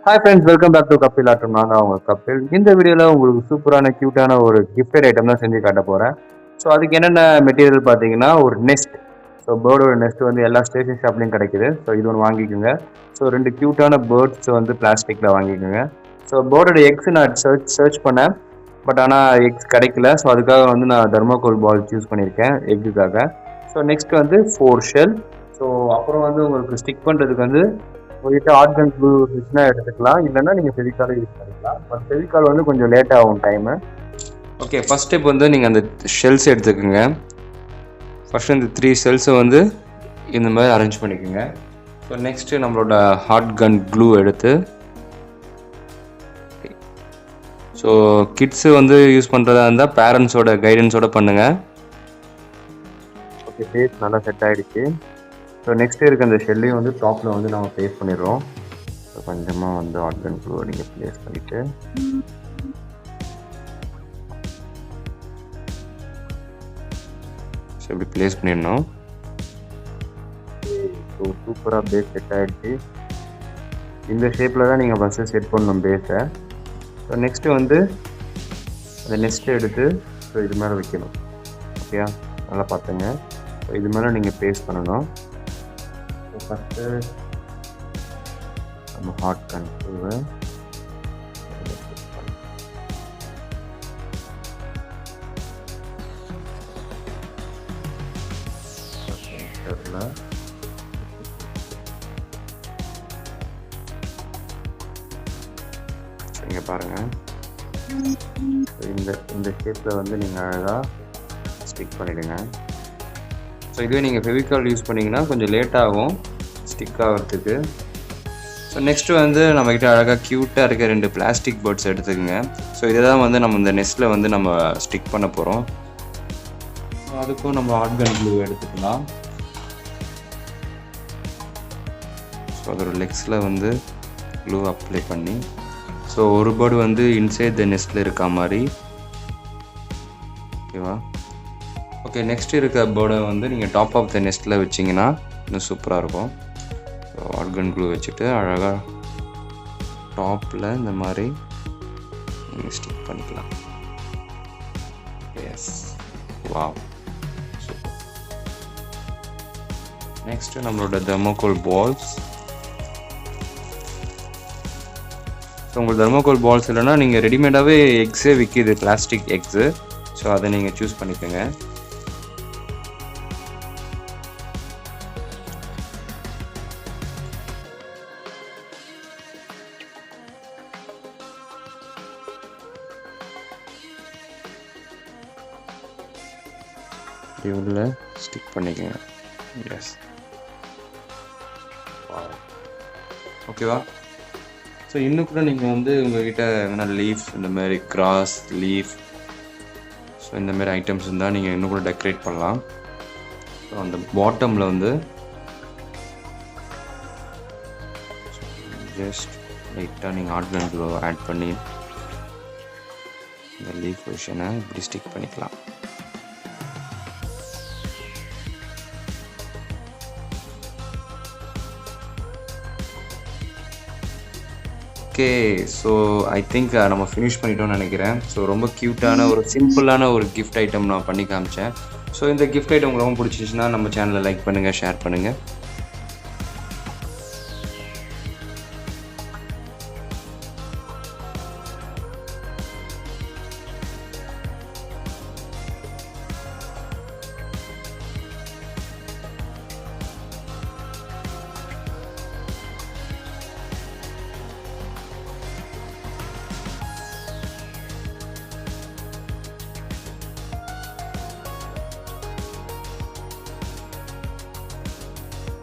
Hi friends, welcome back to கப்பில் ஆட்டம். நான் தான் உங்க கப்பில். இந்த வீடியோவில் உங்களுக்கு சூப்பரான க்யூட்டான ஒரு கிஃப்டட் ஐட்டம் தான் செஞ்சு காட்ட போகிறேன். ஸோ அதுக்கு என்னென்ன மெட்டீரியல் பார்த்தீங்கன்னா, ஒரு நெஸ்ட். ஸோ பேர்டோட நெஸ்ட் வந்து எல்லா ஸ்டேஷன் ஷாப்லையும் கிடைக்குது. ஸோ இது ஒன்று வாங்கிக்கோங்க. ஸோ 2 க்யூட்டான பேர்ட்ஸ் வந்து பிளாஸ்டிக்கில் வாங்கிக்கோங்க. ஸோ பேர்டோட எக்ஸ் நான் சர்ச் பண்ணேன். பட் ஆனால் எக்ஸ் கிடைக்கல. ஸோ அதுக்காக வந்து நான் தர்மாகோல் பால் சூஸ் பண்ணியிருக்கேன் எக்குக்காக. ஸோ நெக்ஸ்ட் வந்து 4 ஷெல். ஸோ அப்புறம் வந்து உங்களுக்கு ஸ்டிக் பண்ணுறதுக்கு வந்து உங்கள்கிட்ட ஆர்ட் அண்ட் ப்ளூ இருந்துச்சுன்னா எடுத்துக்கலாம், இல்லைன்னா நீங்கள் ஃபெவிகாலே யூஸ் பண்ணிக்கலாம். பட் ஃபெவிகால் வந்து கொஞ்சம் லேட் ஆகும் டைமு. ஓகே, ஃபர்ஸ்ட் ஸ்டெப் வந்து நீங்கள் அந்த ஷெல்ஸ் எடுத்துக்கோங்க. ஃபர்ஸ்ட் இந்த 3 ஷெல்ஸை வந்து இந்த மாதிரி அரேஞ்ச் பண்ணிக்கோங்க. ஸோ நெக்ஸ்ட்டு நம்மளோட ஹாட் கன் க்ளூ எடுத்து, ஸோ கிட்ஸு வந்து யூஸ் பண்ணுறதா இருந்தால் பேரண்ட்ஸோட கைடன்ஸோட பண்ணுங்கள். ஓகே, ஃபேஸ் நல்லா செட் ஆகிடுச்சு. ஸோ நெக்ஸ்ட் இருக்க அந்த ஷெல்லையும் வந்து டாப்பில் வந்து நம்ம ப்ளேஸ் பண்ணிடுறோம். ஸோ கொஞ்சமாக வந்து ஹாட் கன் க்ளூவை நீங்கள் ப்ளேஸ் பண்ணிவிட்டு ஸோ இப்படி ப்ளேஸ் பண்ணிடணும். ஸோ சூப்பராக பேஸ் செட் ஆகிடுச்சு. இந்த ஷேப்பில் தான் நீங்கள் ஃபஸ்ட்டு செட் பண்ணணும் பேஸை. ஸோ நெக்ஸ்ட்டு வந்து அந்த நெஸ்ட்டை எடுத்து ஸோ இது மேலே வைக்கணும். ஓகேயா, நல்லா பார்த்துங்க. ஸோ இது மேலே நீங்கள் பேஸ்ட் பண்ணணும். ஃபஸ்ட்டு நம்ம ஹாட் கன் க்ளூவை இங்கே பாருங்கள். இந்த ஷேப்பில் வந்து நீங்கள் அழகாக ஸ்டிக் பண்ணிவிடுங்க. ஸோ இதுவே நீங்கள் ஃபெவிகால் யூஸ் பண்ணிங்கன்னா கொஞ்சம் லேட் ஆகும் ஸ்டிக் ஆகிறதுக்கு. ஸோ நெக்ஸ்ட்டு வந்து நம்மக்கிட்ட அழகாக க்யூட்டாக இருக்க 2 பிளாஸ்டிக் பேர்ட்ஸ் எடுத்துக்கோங்க. ஸோ இதை தான் வந்து நம்ம இந்த நெஸ்ட்டில் வந்து நம்ம ஸ்டிக் பண்ண போகிறோம். அதுக்கும் நம்ம ஹாட் கன் க்ளூ எடுத்துக்கலாம். ஸோ அதோட லெக்ஸில் வந்து க்ளூ அப்ளை பண்ணி, ஸோ ஒரு பேர்டு வந்து இன்சைட் த நெஸ்ட்டில் இருக்க மாதிரி. ஓகேவா? ஓகே, நெக்ஸ்ட் இருக்க பேர்டை வந்து நீங்கள் டாப் ஆஃப் த நெஸ்ட்டில் வச்சிங்கன்னா இன்னும் சூப்பராக இருக்கும். ஸோ ஹாட் கன் க்ளூ வச்சுட்டு அழகாக டாப்பில் இந்த மாதிரி நீங்கள் ஸ்டிக் பண்ணிக்கலாம். Yes, wow, super. நெக்ஸ்ட்டு நம்மளோட தெர்மோகோல் பால்ஸ். ஸோ உங்களுக்கு தெர்மோகோல் பால்ஸ் இல்லைன்னா நீங்கள் ரெடிமேடாகவே எக்ஸே விற்கிது, பிளாஸ்டிக் எக்ஸு. ஸோ அதை நீங்கள் சூஸ் பண்ணிக்கோங்க. உள்ள ஸ்டிக் பண்ணிக்கோங்க. எஸ், ஓகேவா? ஸோ இன்னும் கூட நீங்கள் வந்து உங்கள்கிட்ட வேணா லீஃப், இந்த மாதிரி கிராஸ் லீஃப், ஸோ இந்த மாதிரி ஐட்டம்ஸ் இருந்தால் நீங்கள் இன்னும் கூட டெக்கரேட் பண்ணலாம். ஸோ அந்த பாட்டமில் வந்து ஜஸ்ட் லைட்டாக நீங்கள் ஹாட் கன் க்ளூ ஆட் பண்ணி இந்த லீஃப் பொசிஷனை இப்படி ஸ்டிக் பண்ணிக்கலாம். ஓகே, ஸோ ஐ திங்க் நம்ம ஃபினிஷ் பண்ணிட்டோம்னு நினைக்கிறேன். ஸோ ரொம்ப க்யூட்டான ஒரு சிம்பிளான ஒரு கிஃப்ட் ஐட்டம் நான் பண்ணி காமிச்சேன். ஸோ இந்த கிஃப்ட் ஐட்டம் உங்களுக்கு ரொம்ப பிடிச்சிச்சுன்னா நம்ம சேனலை லைக் பண்ணுங்கள், ஷேர் பண்ணுங்கள்.